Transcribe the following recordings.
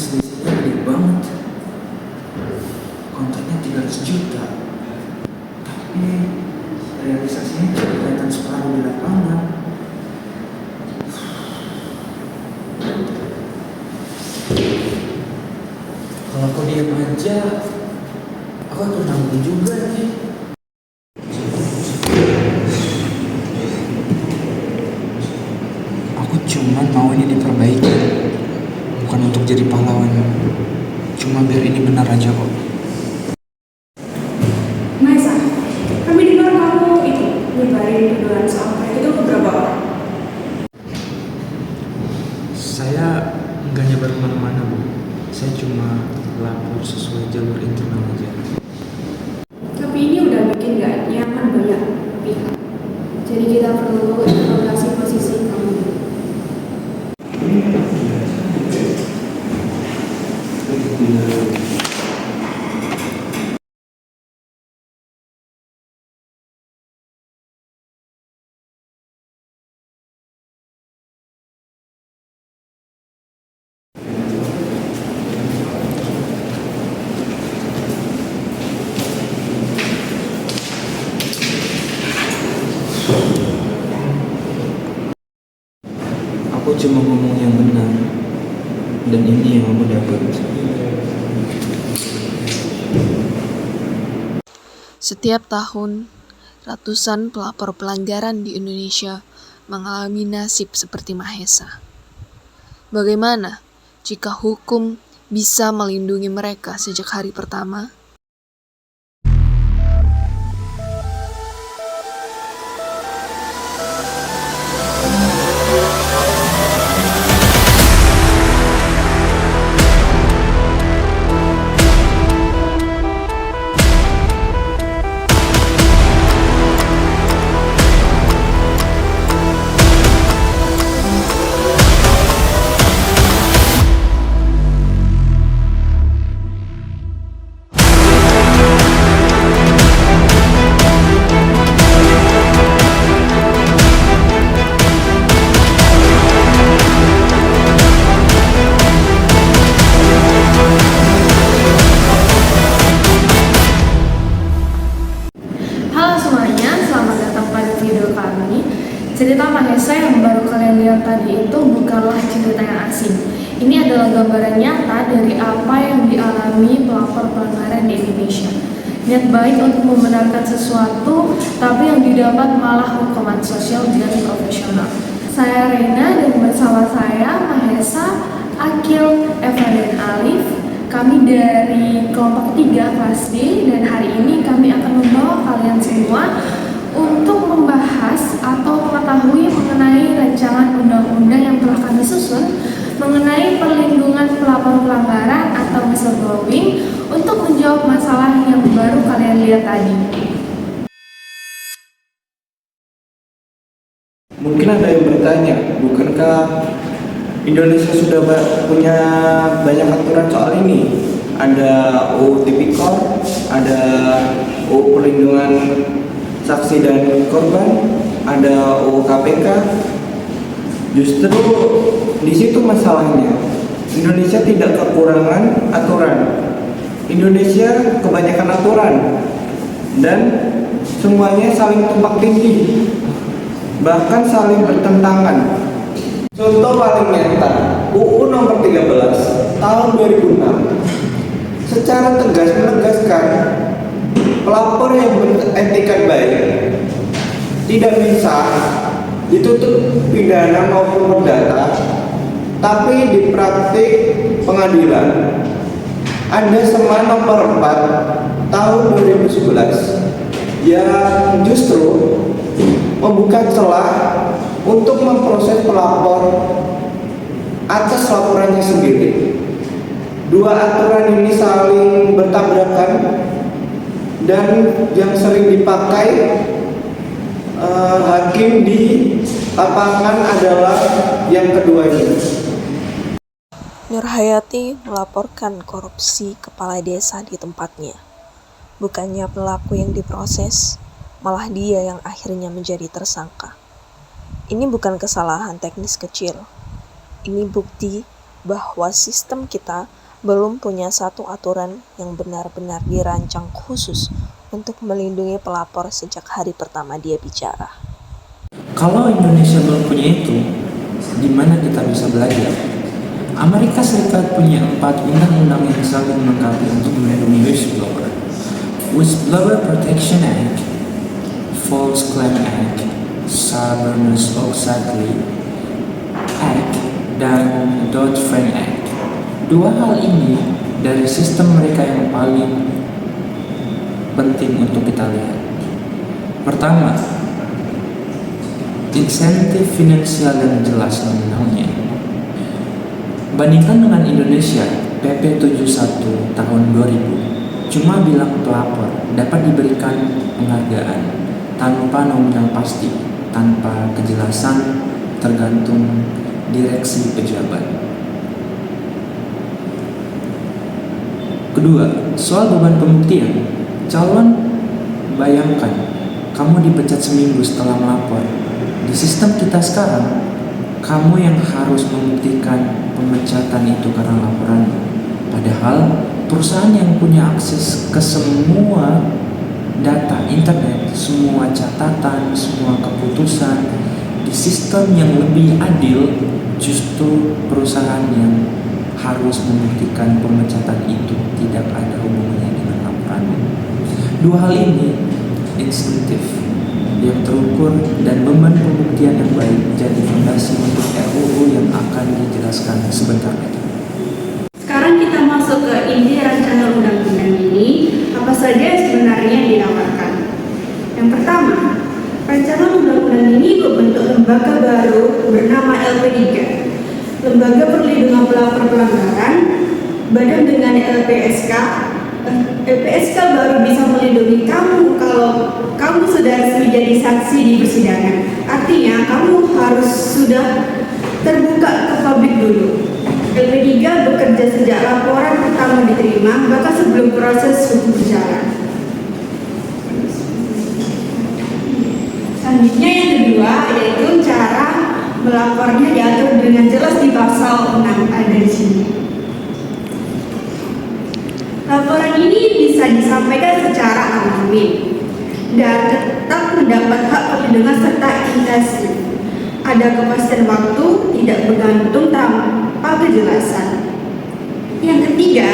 selisihnya gede banget. Kontraknya 300 juta. Tapi realisasinya cuma kelihatan separuh di lapangan. Kalau aku diam aja, aku akan nanggung juga nih. Aku cuman mau ini diperbaiki, bukan untuk jadi pahlawan. Cuma biar ini benar aja kok. Maisa, kami dengar kamu itu nyebarin tuduhan soal proyek itu ke berapa orang? Saya nggak nyebar kemana-mana, Bu. Saya cuma lapor sesuai jalur internal aja. Tapi ini udah bikin gak nyaman banyak pihak. Jadi kita perlu evaluasi posisi kamu. Aku cuma ngomong yang benar, dan ini yang aku dapat. Setiap tahun, ratusan pelapor pelanggaran di Indonesia mengalami nasib seperti Mahesa. Bagaimana jika hukum bisa melindungi mereka sejak hari pertama? Halo semuanya, selamat datang pada video kami. Cerita Mahesa yang baru kalian lihat tadi itu bukanlah cerita yang asing. Ini adalah gambaran nyata dari apa yang dialami pelapor pelanggaran di Indonesia. Niat baik untuk membenarkan sesuatu, tapi yang didapat malah hukuman sosial dan profesional. Saya Reina dan bersama saya Mahesa, Akil, Eva dan Alif. Kami dari kelompok 3 kelas D dan hari ini kami akan membawa kalian semua untuk membahas atau mengetahui mengenai rancangan undang-undang yang telah kami susun mengenai perlindungan pelapor pelanggaran atau whistleblowing untuk menjawab masalah yang baru kalian lihat tadi. Mungkin ada yang bertanya, bukankah Indonesia sudah punya banyak aturan soal ini? Ada UU Tipikor, ada UU Perlindungan Saksi dan Korban, ada UU KPK. Justru di situ masalahnya. Indonesia tidak kekurangan aturan. Indonesia kebanyakan aturan dan semuanya saling tumpang tindih, bahkan saling bertentangan. Contoh paling nyata, UU nomor 13 tahun 2006 secara tegas menegaskan pelapor yang beretikat baik tidak bisa dituntut pidana maupun perdata, tapi di praktik pengadilan ada Sema nomor 4 tahun 2011 yang justru membuka celah untuk memproses pelapor atas laporannya sendiri. Dua aturan ini saling bertabrakan dan yang sering dipakai hakim di lapangan adalah yang kedua ini. Nurhayati melaporkan korupsi kepala desa di tempatnya. Bukannya pelaku yang diproses, malah dia yang akhirnya menjadi tersangka. Ini bukan kesalahan teknis kecil. Ini bukti bahwa sistem kita belum punya satu aturan yang benar-benar dirancang khusus untuk melindungi pelapor sejak hari pertama dia bicara. Kalau Indonesia belum punya itu, di mana kita bisa belajar? Amerika Serikat punya 4 undang-undang yang saling melengkapi untuk melindungi whistleblower. Whistleblower Protection Act, False Claim Act, Sarbanes-Oxley Act, dan Dodd-Frank Act. Dua hal ini dari sistem mereka yang paling penting untuk kita lihat. Pertama, insentif finansial yang jelas nominalnya. Bandingkan dengan Indonesia, PP 71 tahun 2000 cuma bilang pelapor dapat diberikan penghargaan tanpa nominal pasti, tanpa kejelasan, tergantung direksi pejabat. Kedua, soal beban pembuktian. Bayangkan, kamu dipecat seminggu setelah melapor. Di sistem kita sekarang, kamu yang harus membuktikan pemecatan itu karena laporan. Padahal perusahaan yang punya akses ke semua data internet, semua catatan, semua keputusan di sistem yang lebih adil, justru perusahaan yang harus membuktikan pemecatan itu tidak ada hubungannya dengan laporan. Dua hal ini, insentif yang terukur dan beban pembuktian yang baik, jadi fondasi untuk RUU yang akan dijelaskan sebentar lagi. Sekarang kita masuk ke inti rancangan undang-undang ini. Apa saja sebenarnya yang ditawarkan? Yang pertama, rancangan undang-undang ini membentuk lembaga baru bernama LP3, Lembaga Perlindungan Pelapor Pelanggaran. Badan dengan LPSK. LPSK baru bisa melindungi kamu kalau kamu sudah resmi jadi saksi di persidangan. Artinya kamu harus sudah terbuka ke publik dulu. LP3 bekerja sejak laporan pertama diterima, bahkan sebelum proses hukum berjalan. Selanjutnya yang kedua yaitu cara melapornya diatur dengan jelas di pasal 6 ada di sini. Laporan ini bisa disampaikan secara anonim dan tetap mendapat hak perlindungan serta intensif. Ada kepastian waktu, tidak bergantung tanpa kejelasan. Yang ketiga,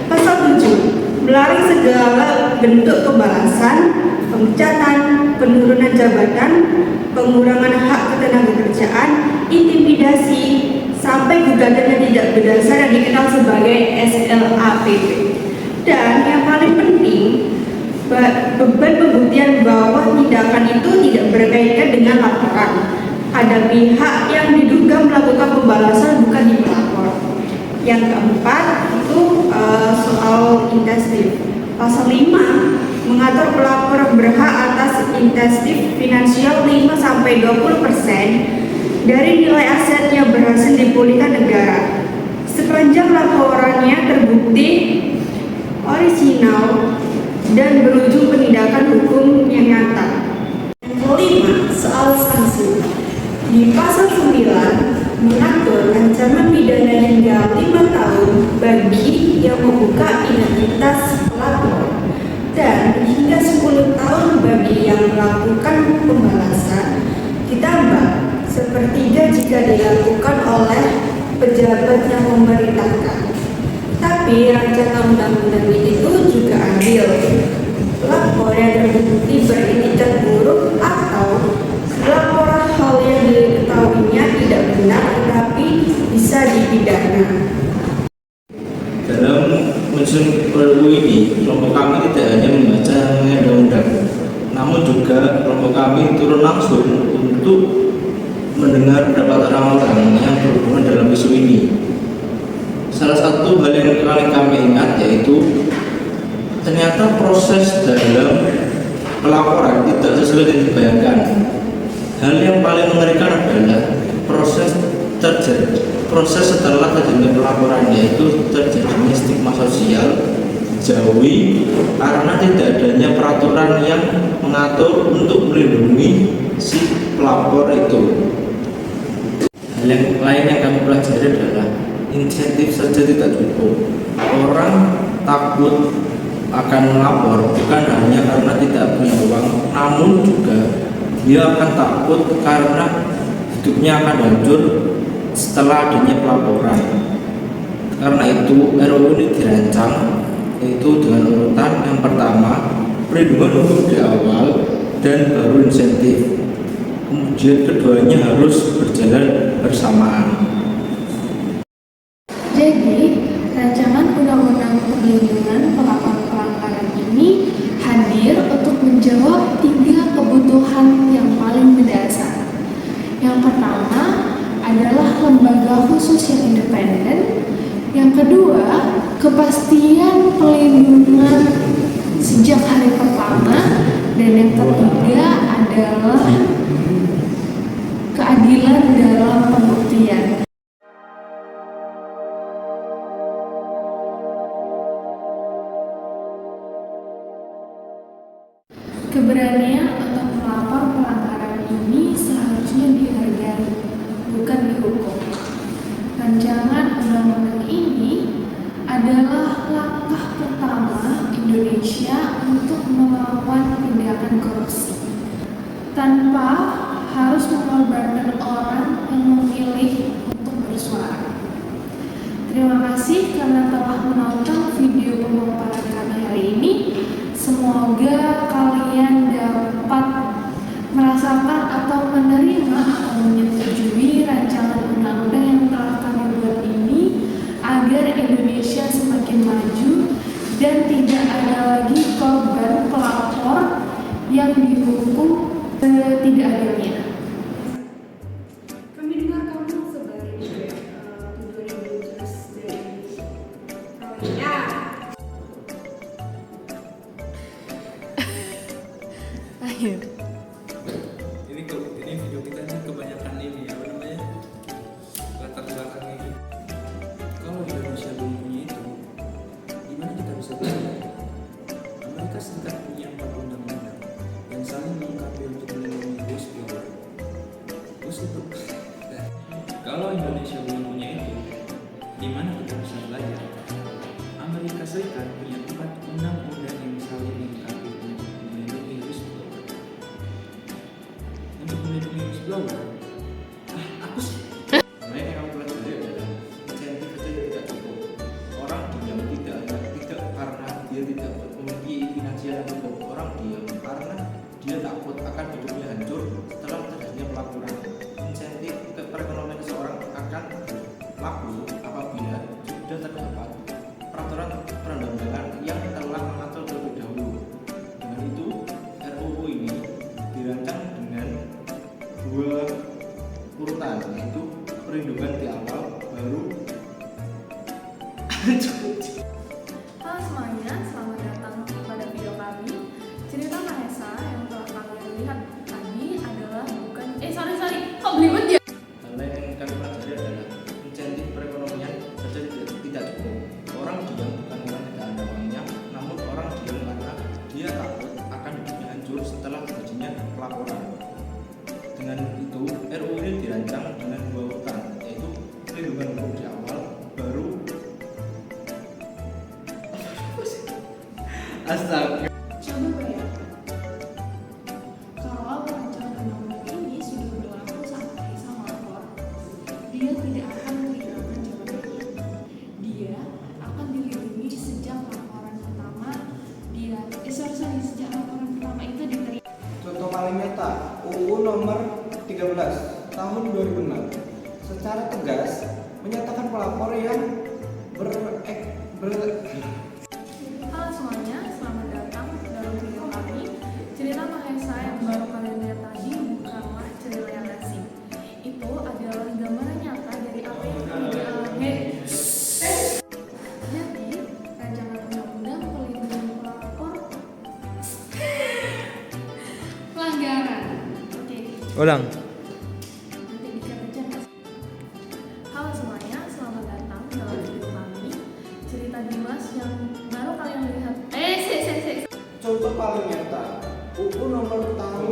pasal 7 melarang segala bentuk pembalasan, pemecatan, penurunan jabatan, pengurangan hak ketenagakerjaan, intimidasi, sampai gugatan yang tidak berdasar yang dikenal sebagai SLAPP. Dan yang paling penting, beban pembuktian bahwa tindakan itu tidak berkaitan dengan laporan. Ada pihak yang diduga melakukan pembalasan bukan di pelapor. Yang keempat itu soal intensif. Pasal 5 mengatur pelapor berhak atas intensif finansial 5-20% dari nilai aset yang berhasil dipulihkan negara sepanjang laporannya terbukti orisinal dan berujung penindakan hukum yang nyata. Yang kelima, soal sanksi. Di pasal 9 mengatur ancaman pidana hingga 5 tahun bagi yang membuka identitas pelapor dan hingga 10 tahun bagi yang melakukan pembalasan, ditambah sepertiga jika dilakukan oleh pejabat yang memerintahkan. Tapi rancangan undang-undang itu juga adil. Pelapor yang terbukti beretikat buruk atau laporan hal yang diketahuinya tidak benar tetapi bisa dipidana. Dalam menyusun RUU ini, kelompok kami tidak hanya membaca undang-undang, namun juga kelompok kami turun langsung untuk mendengar pendapat orang-orang yang berhubungan dalam isu ini. Salah satu hal yang paling kami ingat yaitu ternyata proses dalam pelaporan tidak sesuai yang dibayangkan. Hal yang paling mengerikan adalah proses setelah terjadinya pelaporan, yaitu terjadinya stigma sosial, jauhi karena tidak adanya peraturan yang mengatur untuk melindungi si pelapor itu. Hal yang lain yang kami pelajari adalah insentif saja tidak cukup. Orang takut akan melapor bukan hanya karena tidak punya uang, namun juga dia akan takut karena hidupnya akan hancur setelah adanya pelaporan. Karena itu RUU ini dirancang yaitu dengan urutan yang pertama perlindungan hukum di awal dan baru insentif. Kemudian keduanya harus berjalan bersamaan. Jadi, rancangan undang-undang perlindungan pelapor pelanggaran ini hadir untuk menjawab 3 kebutuhan yang paling mendasar. Yang pertama adalah lembaga khusus yang independen. Yang kedua, kepastian perlindungan sejak hari pertama. Dan yang ketiga adalah keadilan dalam pembuktian. Keberanian untuk melapor pelanggaran ini seharusnya dihargai, bukan dihukum. Rancangan undang-undang ini adalah langkah pertama Indonesia untuk melawan tindakan korupsi tanpa harus mengorbankan orang yang memilih untuk bersuara. Terima kasih karena telah menonton video pemaparan kami hari ini. Semoga kalian dapat merasakan atau menerima atau menyetujui rancangan undang-undang yang telah kami buat ini agar Indonesia semakin maju dan tidak ada lagi korban pelapor yang dihukum tidak adilnya. Kami dengar kamu sebagai tujuan yang jelas dari proyeknya. Ayo. Ini video kita ini kebanyakan ini apa namanya latar belakang ini. Kalau Indonesia belum punya itu, gimana kita bisa belajar? Amerika Serikat punya 4 undang-undang yang saling melengkapi untuk melindungi whistleblower. Kalau Indonesia belum punya itu, gimana kita bisa belajar? Amerika Serikat punya 4 undang-undang yang saling melengkapi untuk melindungi whistleblower. Untuk melindungi whistleblower, aku sih. Sebenarnya yang kamu pelajari adalah insentif saja tidak cukup. Orang diam tidak karena dia tidak memiliki finansial yang cukup. Orang diam karena dia takut akan hidupnya hancur setelah terjadinya pelaporan. Insentif perekonomian seseorang akan laku apabila sudah terdapat peraturan perundang-undangan yang telah mengatur terlebih dahulu. Dengan itu, RUU ini dirancang dengan 2 urutan, yaitu perlindungan di awal baru Halo semuanya, selamat datang pada video kami. Cerita Mahesa yang telah kalian lihat tadi adalah bukan kok belibet ya? Karena yang kami pelajari adalah insentif perekonomian saja tidak cukup. Orang diam bukan karena tidak ada uangnya, namun orang diam karena dia takut akan hidupnya hancur setelah terjadinya pelaporan. Dengan itu, RUU ini dirancang dengan 2 urutan, yaitu perlindungan hukum di awal baru astaga. Coba bayangkan, kalau rancangan undang-undang ini sudah berlaku saat Mahesa melapor, dia tidak akan kehilangan jabatannya. Dia akan dilindungi sejak laporan pertama sejak laporan pertama itu diterima. Contoh paling nyata, UU nomor 13 tahun 2006 secara tegas menyatakan pelapor yang Halo semuanya, selamat datang dalam video kami. Cerita Mahesa yang baru kalian lihat tadi bukanlah cerita yang asing. Itu adalah gambaran nyata dari apa yang kami alami. Jadi, rancangan undang-undang perlindungan pelapor pelanggaran. Oke. Ulang. Nanti dikerjakan. Halo semuanya, selamat datang dalam video kami. Cerita Dimas yang baru kalian lihat. contoh paling nyata, UU nomor tahun